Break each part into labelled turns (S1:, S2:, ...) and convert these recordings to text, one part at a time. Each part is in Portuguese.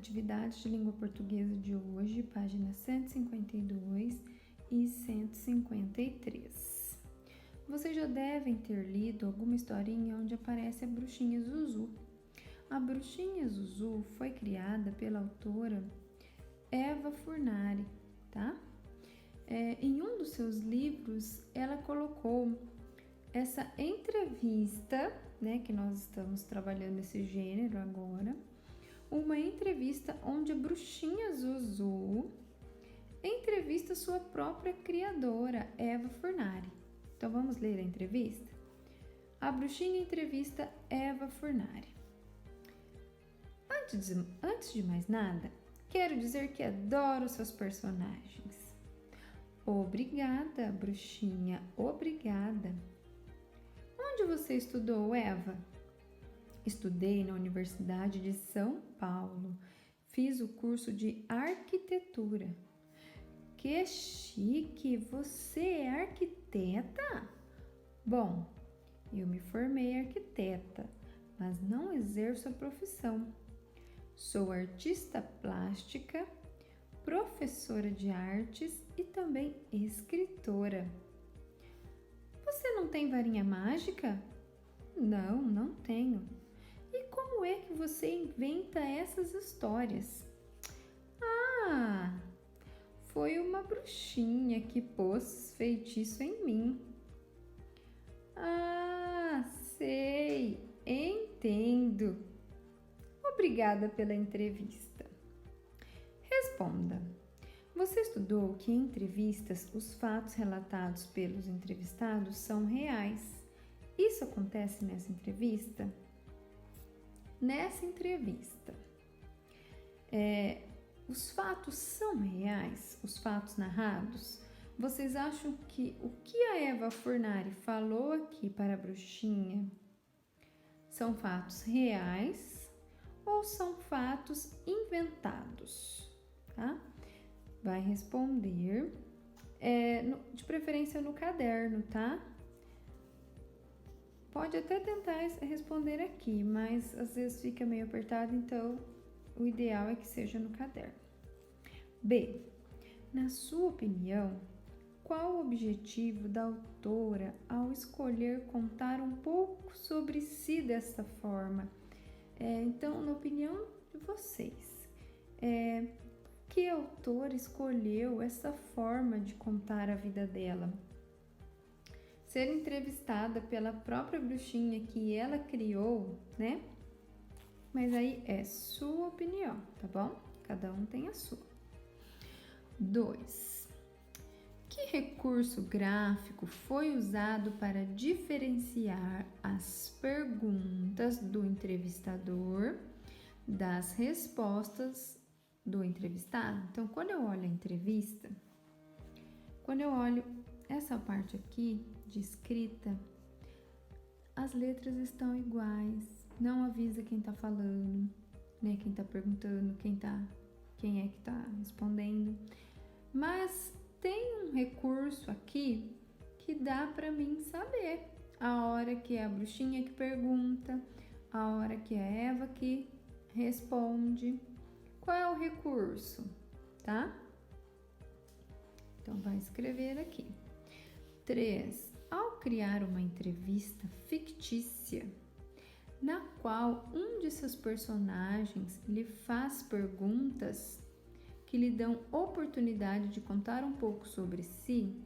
S1: Atividades de Língua Portuguesa de hoje, páginas 152 e 153. Vocês já devem ter lido alguma historinha onde aparece a bruxinha Zuzu. A bruxinha Zuzu foi criada pela autora Eva Furnari, tá? Em um dos seus livros, ela colocou essa entrevista, né, que nós estamos trabalhando esse gênero agora, uma entrevista onde a bruxinha Zuzu entrevista sua própria criadora, Eva Furnari. Então vamos ler a entrevista? A bruxinha entrevista Eva Furnari. Antes de mais nada, quero dizer que adoro seus personagens. Obrigada, bruxinha, obrigada. Onde você estudou, Eva? Estudei na Universidade de São Paulo. Fiz o curso de arquitetura. Que chique! Você é arquiteta? Bom, eu me formei arquiteta, mas não exerço a profissão. Sou artista plástica, professora de artes e também escritora. Você não tem varinha mágica? Não, não tenho. E como é que você inventa essas histórias? Ah, foi uma bruxinha que pôs feitiço em mim. Ah, sei, entendo. Obrigada pela entrevista. Responda. Você estudou que em entrevistas os fatos relatados pelos entrevistados são reais. Isso acontece nessa entrevista? Nessa entrevista, os fatos são reais? Os fatos narrados? Vocês acham que o que a Eva Furnari falou aqui para a bruxinha são fatos reais ou são fatos inventados? Tá? Vai responder, de preferência no caderno, tá? Pode até tentar responder aqui, mas às vezes fica meio apertado, então o ideal é que seja no caderno. B. Na sua opinião, qual o objetivo da autora ao escolher contar um pouco sobre si dessa forma? Então, na opinião de vocês, por que a autora escolheu essa forma de contar a vida dela? Ser entrevistada pela própria bruxinha que ela criou, né? Mas aí é sua opinião, tá bom? Cada um tem a sua. 2. Que recurso gráfico foi usado para diferenciar as perguntas do entrevistador das respostas do entrevistado? Então, quando eu olho a entrevista, quando eu olho essa parte aqui de escrita, as letras estão iguais, não avisa quem tá falando, né? Quem tá perguntando, quem é que tá respondendo. Mas tem um recurso aqui que dá para mim saber a hora que é a bruxinha que pergunta, a hora que é a Eva que responde. Qual é o recurso, tá? Então vai escrever aqui. 3. Ao criar uma entrevista fictícia, na qual um de seus personagens lhe faz perguntas que lhe dão oportunidade de contar um pouco sobre si,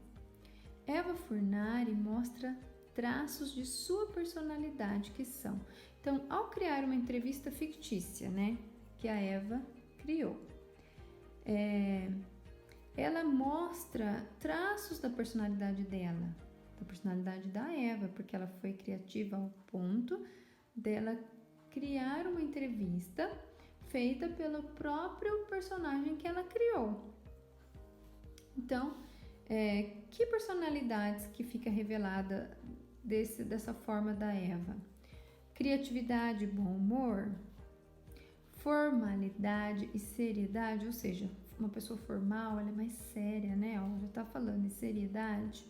S1: Eva Furnari mostra traços de sua personalidade que são. Então, ao criar uma entrevista fictícia, né, que a Eva criou, ela mostra traços da personalidade dela, da personalidade da Eva, porque ela foi criativa ao ponto dela criar uma entrevista feita pelo próprio personagem que ela criou. Então, que personalidades que fica revelada dessa forma da Eva? Criatividade e bom humor, formalidade e seriedade, ou seja, uma pessoa formal, ela é mais séria, né? Ó, já tá falando em seriedade.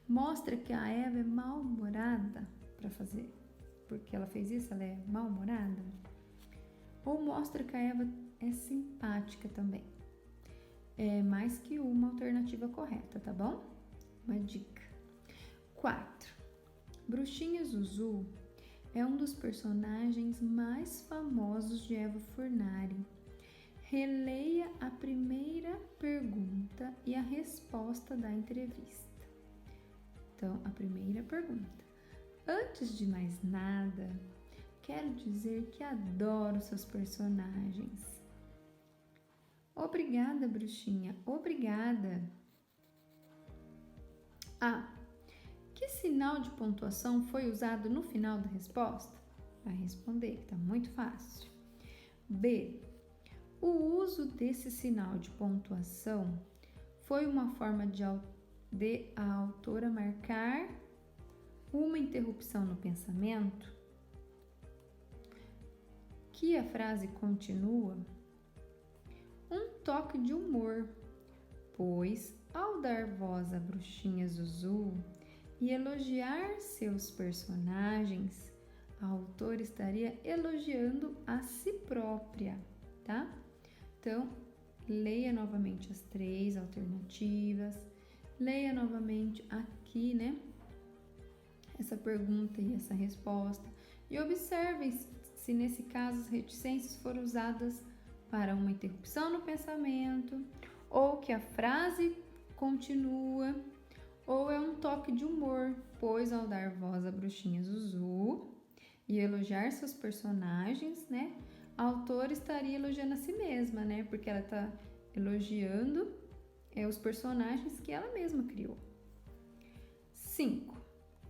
S1: Mostra que a Eva é mal-humorada para fazer, porque ela fez isso, ela é mal-humorada. Ou mostra que a Eva é simpática também. É mais que uma alternativa correta, tá bom? Uma dica. 4. Bruxinha Zuzu é um dos personagens mais famosos de Eva Furnari. Releia a primeira pergunta e a resposta da entrevista. Então, a primeira pergunta. Antes de mais nada, quero dizer que adoro seus personagens. Obrigada, bruxinha. Obrigada. A. Que sinal de pontuação foi usado no final da resposta? Vai responder, que está muito fácil. B. O uso desse sinal de pontuação foi uma forma de a autora marcar uma interrupção no pensamento? Que a frase continua? Um toque de humor, pois ao dar voz à bruxinha Zuzu e elogiar seus personagens, a autora estaria elogiando a si própria, tá? Então, leia novamente as 3 alternativas, leia novamente aqui, né? Essa pergunta e essa resposta e observe se nesse caso as reticências foram usadas para uma interrupção no pensamento, ou que a frase continua, ou é um toque de humor, pois ao dar voz à bruxinha Zuzu e elogiar seus personagens, né? A autora estaria elogiando a si mesma, né? Porque ela está elogiando os personagens que ela mesma criou. 5.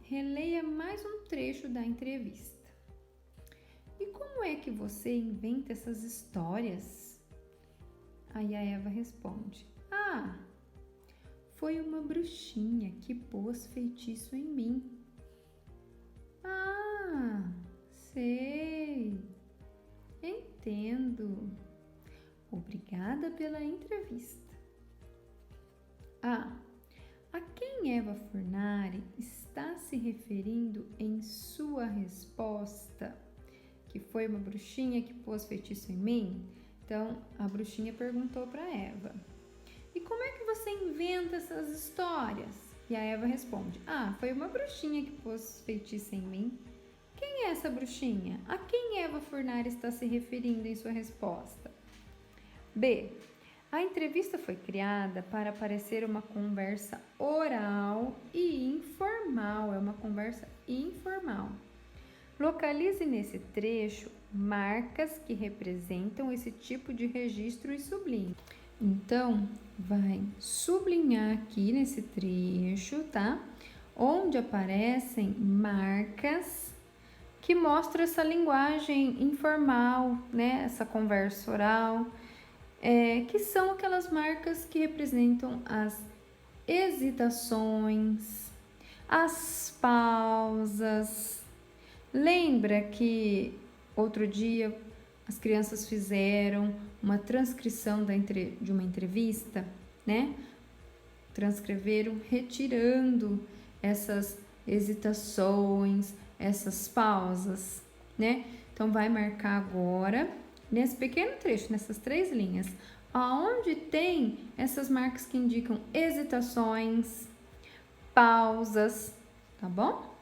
S1: Releia mais um trecho da entrevista. E como é que você inventa essas histórias? Aí a Eva responde: foi uma bruxinha que pôs feitiço em mim. Sei. Entendo. Obrigada pela entrevista. A quem Eva Furnari está se referindo em sua resposta? Que foi uma bruxinha que pôs feitiço em mim? Então, a bruxinha perguntou para Eva: e como é que você inventa essas histórias? E a Eva responde: foi uma bruxinha que pôs feitiço em mim. Quem é essa bruxinha? A quem Eva Furnari está se referindo em sua resposta? B. A entrevista foi criada para parecer uma conversa oral e informal. É uma conversa informal. Localize nesse trecho marcas que representam esse tipo de registro e sublinhe. Então, vai sublinhar aqui nesse trecho, tá? Onde aparecem marcas que mostram essa linguagem informal, né? Essa conversa oral, que são aquelas marcas que representam as hesitações, as pausas. Lembra que outro dia as crianças fizeram uma transcrição de uma entrevista, né? Transcreveram retirando essas hesitações, essas pausas, né? Então, vai marcar agora, nesse pequeno trecho, nessas 3 linhas, aonde tem essas marcas que indicam hesitações, pausas, tá bom?